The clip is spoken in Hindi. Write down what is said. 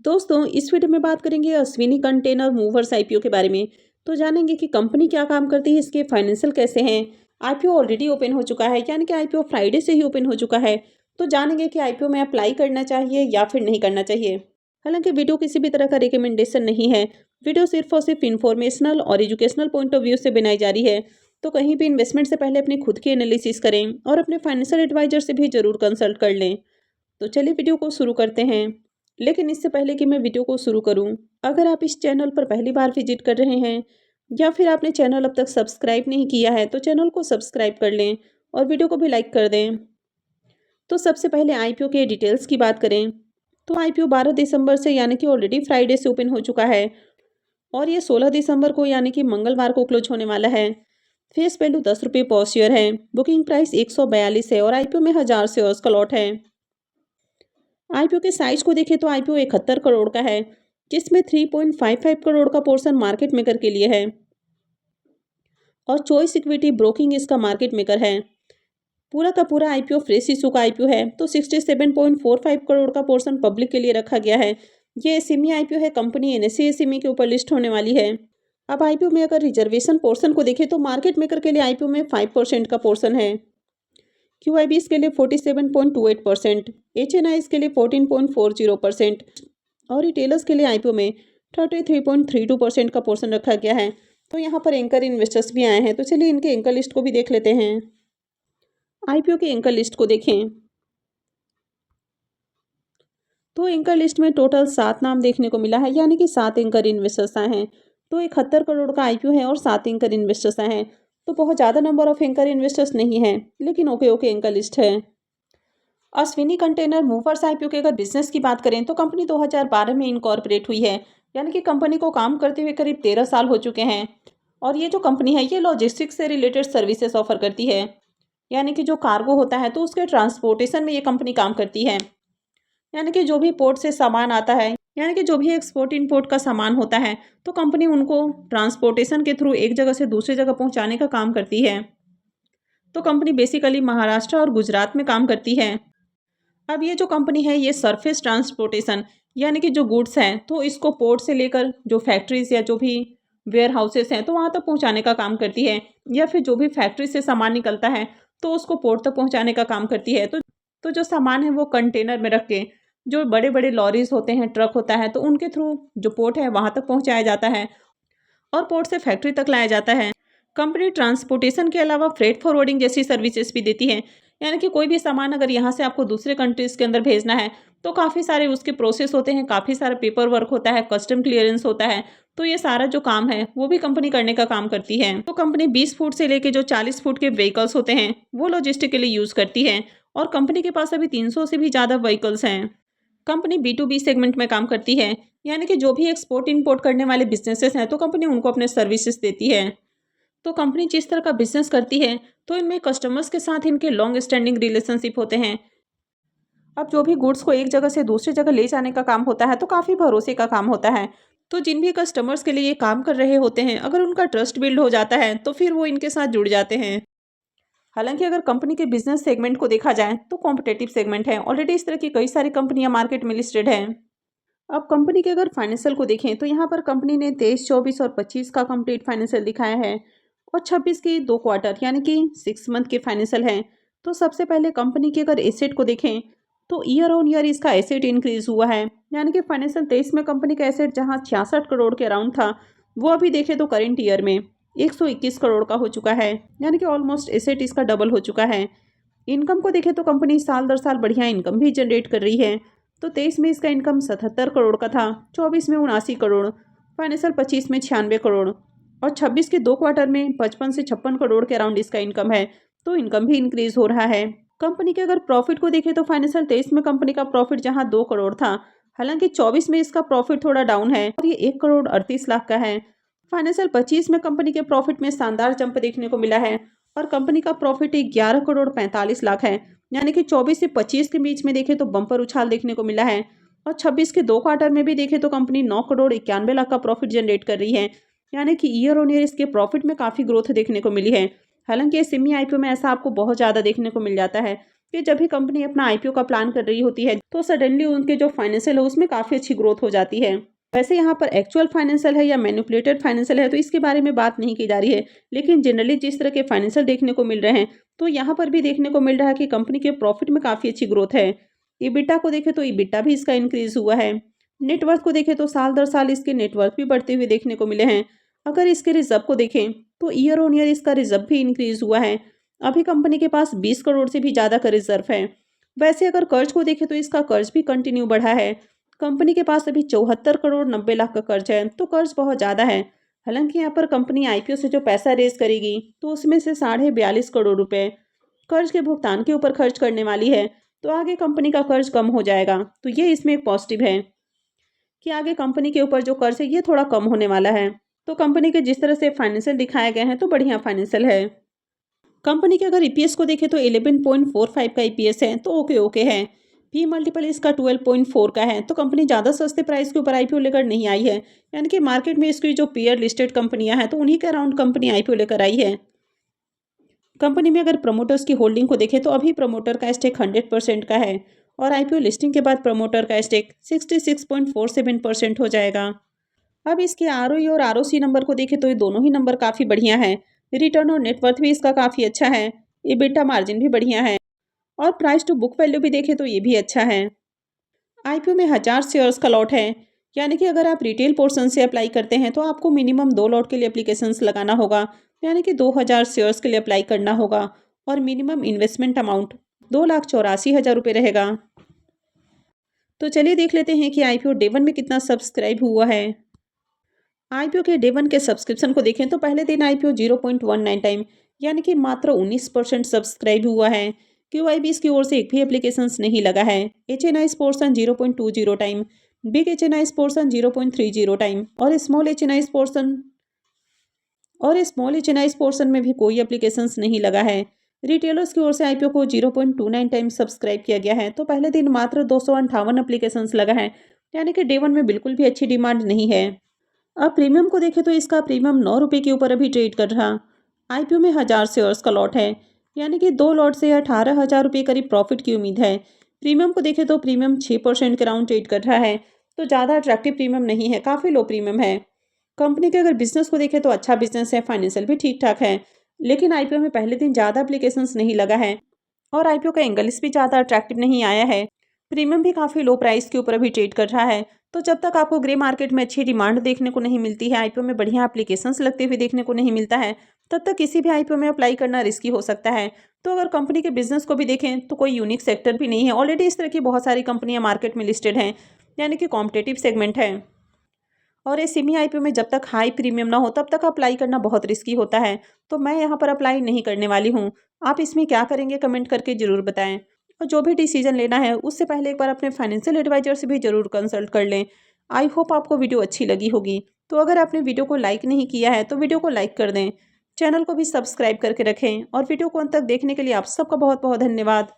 दोस्तों इस वीडियो में बात करेंगे अश्विनी कंटेनर मूवर्स आईपीओ के बारे में। तो जानेंगे कि कंपनी क्या काम करती है, इसके फाइनेंशियल कैसे हैं। आईपीओ ऑलरेडी ओपन हो चुका है, यानी कि आईपीओ फ्राइडे से ही ओपन हो चुका है। तो जानेंगे कि आईपीओ में अप्लाई करना चाहिए या फिर नहीं करना चाहिए। हालांकि वीडियो किसी भी तरह का रिकमेंडेशन नहीं है। वीडियो सिर्फ और सिर्फ इन्फॉर्मेशनल और एजुकेशनल पॉइंट ऑफ व्यू से बनाई जा रही है। तो कहीं भी इन्वेस्टमेंट से पहले अपनी खुद की एनालिसिस करें और अपने फाइनेंशियल एडवाइजर से भी जरूर कंसल्ट कर लें। तो चलिए वीडियो को शुरू करते हैं। लेकिन इससे पहले कि मैं वीडियो को शुरू करूं, अगर आप इस चैनल पर पहली बार विजिट कर रहे हैं या फिर आपने चैनल अब तक सब्सक्राइब नहीं किया है तो चैनल को सब्सक्राइब कर लें और वीडियो को भी लाइक कर दें। तो सबसे पहले आईपीओ के डिटेल्स की बात करें तो आईपीओ 12 दिसंबर से यानी कि ऑलरेडी फ्राइडे से ओपन हो चुका है और ये 16 दिसंबर को यानी कि मंगलवार को क्लोज होने वाला है। फेस वैल्यू 10 रुपये पर शेयर है। बुकिंग प्राइस 142 है और आईपीओ में 1000 शेयर्स का लॉट है। आईपीओ के साइज को देखें तो आईपीओ 71 करोड़ का है, जिसमें 3.55 करोड़ का पोर्शन मार्केट मेकर के लिए है और चॉइस इक्विटी ब्रोकिंग इसका मार्केट मेकर है। पूरा का पूरा आईपीओ फ्रेश इशू का आईपीओ है, तो 67.45 करोड़ का पोर्शन पब्लिक के लिए रखा गया है। ये एसएमई आईपीओ है, कंपनी एनएसई एसएमई के ऊपर लिस्ट होने वाली है। अब आईपीओ में अगर रिजर्वेशन पोर्शन को देखें तो मार्केट मेकर के लिए आईपीओ में 5% का पोर्शन है, क्यूआईबीएस के लिए 47.28%, एचएनआईएस के लिए 14.40% और रिटेलर्स के लिए आईपीओ में 33.32% का पोर्शन रखा गया है। तो यहाँ पर एंकर इन्वेस्टर्स भी आए हैं, तो चलिए इनके एंकर लिस्ट को भी देख लेते हैं। आईपीओ के एंकर लिस्ट को देखें तो एंकर लिस्ट में टोटल 7 नाम देखने को मिला है, यानी कि 7 एंकर इन्वेस्टर्स आए हैं। तो 71 करोड़ का आईपीओ है और 7 एंकर इन्वेस्टर्स आए हैं, तो बहुत ज़्यादा नंबर ऑफ एंकर इन्वेस्टर्स नहीं है, लेकिन ओके एंकर लिस्ट है। अश्विनी कंटेनर मूवर्स आईपीओ के अगर बिजनेस की बात करें तो कंपनी 2012 में इनकॉर्पोरेट हुई है, यानी कि कंपनी को काम करते हुए करीब 13 साल हो चुके हैं। और ये जो कंपनी है ये लॉजिस्टिक्स से रिलेटेड सर्विसेज ऑफर करती है, यानी कि जो कार्गो होता है तो उसके ट्रांसपोर्टेशन में ये कंपनी काम करती है। यानी कि जो भी पोर्ट से सामान आता है, यानी कि जो भी एक्सपोर्ट इंपोर्ट का सामान होता है तो कंपनी उनको ट्रांसपोर्टेशन के थ्रू एक जगह से दूसरी जगह पहुंचाने का काम करती है। तो कंपनी बेसिकली महाराष्ट्र और गुजरात में काम करती है। अब ये जो कंपनी है ये सरफेस ट्रांसपोर्टेशन, यानी कि जो गुड्स हैं तो इसको पोर्ट से लेकर जो फैक्ट्रीज या जो भी वेयर हाउसेस हैं तो वहाँ तक पहुँचाने का काम करती है, या फिर जो भी फैक्ट्री से सामान निकलता है तो उसको पोर्ट तक पहुँचाने का काम करती है। तो जो सामान है वो कंटेनर में रख के जो बड़े बड़े लॉरीज होते हैं, ट्रक होता है, तो उनके थ्रू जो पोर्ट है वहाँ तक पहुँचाया जाता है और पोर्ट से फैक्ट्री तक लाया जाता है। कंपनी ट्रांसपोर्टेशन के अलावा फ्रेट फॉरवर्डिंग जैसी सर्विसेज भी देती है, यानी कि कोई भी सामान अगर यहाँ से आपको दूसरे कंट्रीज के अंदर भेजना है तो काफ़ी सारे उसके प्रोसेस होते हैं, काफ़ी सारा पेपर वर्क होता है, कस्टम क्लियरेंस होता है। तो ये सारा जो काम है वो भी कंपनी करने का काम करती है। तो कंपनी 20 फुट से लेके जो 40 फुट के व्हीकल्स होते हैं वो लॉजिस्टिक के लिए यूज़ करती है और कंपनी के पास अभी 300 से भी ज़्यादा व्हीकल्स हैं। कंपनी B2B सेगमेंट में काम करती है, यानी कि जो भी एक्सपोर्ट इंपोर्ट करने वाले बिजनेसेस हैं तो कंपनी उनको अपने सर्विसेज देती है। तो कंपनी जिस तरह का बिजनेस करती है तो इनमें कस्टमर्स के साथ इनके लॉन्ग स्टैंडिंग रिलेशनशिप होते हैं। अब जो भी गुड्स को एक जगह से दूसरी जगह ले जाने का काम होता है तो काफ़ी भरोसे का काम होता है। तो जिन भी कस्टमर्स के लिए ये काम कर रहे होते हैं, अगर उनका ट्रस्ट बिल्ड हो जाता है तो फिर वो इनके साथ जुड़ जाते हैं। हालांकि अगर कंपनी के बिजनेस सेगमेंट को देखा जाए तो कॉम्पिटेटिव सेगमेंट है, ऑलरेडी इस तरह की कई सारी कंपनियां मार्केट में लिस्टेड हैं। अब कंपनी के अगर फाइनेंशियल को देखें तो यहाँ पर कंपनी ने 23, 24 और 25 का कंप्लीट फाइनेंशियल दिखाया है और 26 की 2 क्वार्टर यानी कि 6 मंथ के फाइनेंशियल हैं। तो सबसे पहले कंपनी के अगर एसेट को देखें तो ईयर ऑन ईयर इसका एसेट इंक्रीज हुआ है, यानी कि फाइनेंशियल 23 में कंपनी का एसेट जहाँ 66 करोड़ के अराउंड था वो अभी देखें तो करेंट ईयर में 121 करोड़ का हो चुका है, यानी कि ऑलमोस्ट एसेट इसका डबल हो चुका है। इनकम को देखें तो कंपनी साल दर साल बढ़िया इनकम भी जनरेट कर रही है। तो 23 में इसका इनकम 77 करोड़ का था, 24 में 79 करोड़, फाइनेंशियल 25 में 96 करोड़ और 26 के 2 क्वार्टर में 55 से 56 करोड़ के अराउंड इसका इनकम है। तो इनकम भी इंक्रीज हो रहा है। कंपनी के अगर प्रॉफिट को देखें तो फाइनेंशियल 23 में कंपनी का प्रॉफिट जहां 2 करोड़ था, हालांकि 24 में इसका प्रॉफिट थोड़ा डाउन है और ये 1 करोड़ 38 लाख का है। फाइनेंशियल 25 में कंपनी के प्रॉफिट में शानदार जंप देखने को मिला है और कंपनी का प्रॉफिट 11 करोड़ 45 लाख है, यानी कि 24 से 25 के बीच में देखें तो बम्पर उछाल देखने को मिला है। और 26 के 2 क्वार्टर में भी देखें तो कंपनी 9 करोड़ 91 लाख का प्रॉफिट जनरेट कर रही है, यानी कि ईयर ऑन ईयर इसके प्रॉफिट में काफ़ी ग्रोथ देखने को मिली है। हालांकि एसएमई आईपीओ में ऐसा आपको बहुत ज़्यादा देखने को मिल जाता है, कि जब भी कंपनी अपना आईपीओ का प्लान कर रही होती है तो सडनली उनके जो फाइनेंशियल है उसमें काफ़ी अच्छी ग्रोथ हो जाती है। वैसे यहाँ पर एक्चुअल फाइनेंशियल है या मैनिपुलेटेड फाइनेंशियल है तो इसके बारे में बात नहीं की जा रही है, लेकिन जनरली जिस तरह के फाइनेंशियल देखने को मिल रहे हैं तो यहाँ पर भी देखने को मिल रहा है कि कंपनी के प्रॉफिट में काफ़ी अच्छी ग्रोथ है। ईबिटा को देखें तो ईबिटा भी इसका इंक्रीज हुआ है। नेटवर्थ को देखें तो साल दर साल इसके नेटवर्थ भी बढ़ते हुए देखने को मिले हैं। अगर इसके रिजर्व को देखें तो ईयर ऑन ईयर इसका रिजर्व भी इंक्रीज हुआ है। अभी कंपनी के पास 20 करोड़ से भी ज़्यादा का रिजर्व है। वैसे अगर कर्ज को देखें तो इसका कर्ज भी कंटिन्यू बढ़ा है। कंपनी के पास अभी 74 करोड़ 90 लाख का कर्ज है, तो कर्ज बहुत ज़्यादा है। हालांकि यहाँ पर कंपनी आईपीओ से जो पैसा रेज करेगी तो उसमें से 42.5 करोड़ रुपए कर्ज के भुगतान के ऊपर खर्च करने वाली है, तो आगे कंपनी का कर्ज कम हो जाएगा। तो ये इसमें एक पॉजिटिव है कि आगे कंपनी के ऊपर जो कर्ज है ये थोड़ा कम होने वाला है। तो कंपनी के जिस तरह से फाइनेंशियल दिखाए गए हैं तो बढ़िया फाइनेंशियल है। कंपनी के अगर ईपीएस को देखें तो 11.45 का ईपीएस है, तो ओके ओके है। पी मल्टीपल इसका 12.4 का है, तो कंपनी ज़्यादा सस्ते प्राइस के ऊपर आईपीओ लेकर नहीं आई है। यानी कि मार्केट में इसकी जो पीयर लिस्टेड कंपनियां हैं तो उन्हीं के अराउंड कंपनी आईपीओ लेकर आई है। कंपनी में अगर प्रमोटर्स की होल्डिंग को देखें तो अभी प्रमोटर का स्टेक 100% का है और आईपीओ लिस्टिंग के बाद प्रमोटर का स्टेक 66.47% हो जाएगा। अब इसके आरओई और आरओसी नंबर को देखें तो ये दोनों ही नंबर काफ़ी बढ़िया है। रिटर्न और नेटवर्थ भी इसका काफ़ी अच्छा है। EBITDA मार्जिन भी बढ़िया है और प्राइस टू बुक वैल्यू भी देखें तो ये भी अच्छा है। आईपीओ में 1000 शेयर्स का लॉट है, यानी कि अगर आप रिटेल पोर्शन से अप्लाई करते हैं तो आपको मिनिमम 2 लॉट के लिए एप्लीकेशंस लगाना होगा, यानी कि 2000 शेयर्स के लिए अप्लाई करना होगा और मिनिमम इन्वेस्टमेंट अमाउंट 2,84,000 रुपये रहेगा। तो चलिए देख लेते हैं कि आईपीओ डे 1 में कितना सब्सक्राइब हुआ है। आईपीओ के डे 1 के सब्सक्रिप्शन को देखें तो पहले दिन आईपीओ 0.19 टाइम यानी कि मात्र 19% सब्सक्राइब हुआ है। क्यूआईबीस की ओर से एक भी एप्लीकेशंस नहीं लगा है। HNI portion 0.20 time, big HNI portion 0.30 time और स्मॉल एचएनआई पोर्शन में भी कोई एप्लीकेशंस नहीं लगा है। रिटेलर्स की ओर से आईपीओ को 0.29 टाइम सब्सक्राइब किया गया है, तो पहले दिन मात्र 258 एप्लीकेशंस लगा है, यानी कि डे 1 में बिल्कुल भी अच्छी डिमांड नहीं है। अब प्रीमियम को देखें तो इसका प्रीमियम 9 रुपये के ऊपर अभी ट्रेड कर रहा। आईपीओ में 1000 शेयर्स का लॉट है, यानी कि 2 लॉट से 18,000 रुपये करीब प्रॉफिट की उम्मीद है। प्रीमियम को देखें तो प्रीमियम 6% के राउंड ट्रेड कर रहा है, तो ज़्यादा अट्रैक्टिव प्रीमियम नहीं है, काफ़ी लो प्रीमियम है। कंपनी के अगर बिजनेस को देखें तो अच्छा बिजनेस है, फाइनेंशियल भी ठीक ठाक है, लेकिन आईपीओ में पहले दिन ज़्यादा एप्लीकेशंस नहीं लगा है और आईपीओ का एंगल भी ज़्यादा अट्रैक्टिव नहीं आया है। प्रीमियम भी काफ़ी लो प्राइस के ऊपर अभी ट्रेड कर रहा है। तो जब तक आपको ग्रे मार्केट में अच्छी डिमांड देखने को नहीं मिलती है, आईपीओ में बढ़िया एप्लीकेशंस लगते हुए देखने को नहीं मिलता है, तब तक किसी भी आईपीओ में अप्लाई करना रिस्की हो सकता है। तो अगर कंपनी के बिजनेस को भी देखें तो कोई यूनिक सेक्टर भी नहीं है, ऑलरेडी इस तरह की बहुत सारी कंपनियां मार्केट में लिस्टेड हैं, यानी कि कॉम्पिटेटिव सेगमेंट है। और इस सेमी आईपीओ में जब तक हाई प्रीमियम ना हो तब तक अप्लाई करना बहुत रिस्की होता है, तो मैं यहाँ पर अप्लाई नहीं करने वाली हूँ। आप इसमें क्या करेंगे कमेंट करके ज़रूर बताएं और जो भी डिसीजन लेना है उससे पहले एक बार अपने फाइनेंशियल एडवाइजर से भी ज़रूर कंसल्ट कर लें। आई होप आपको वीडियो अच्छी लगी होगी। तो अगर आपने वीडियो को लाइक नहीं किया है तो वीडियो को लाइक कर दें, चैनल को भी सब्सक्राइब करके रखें और वीडियो को अंत तक देखने के लिए आप सबका बहुत बहुत धन्यवाद।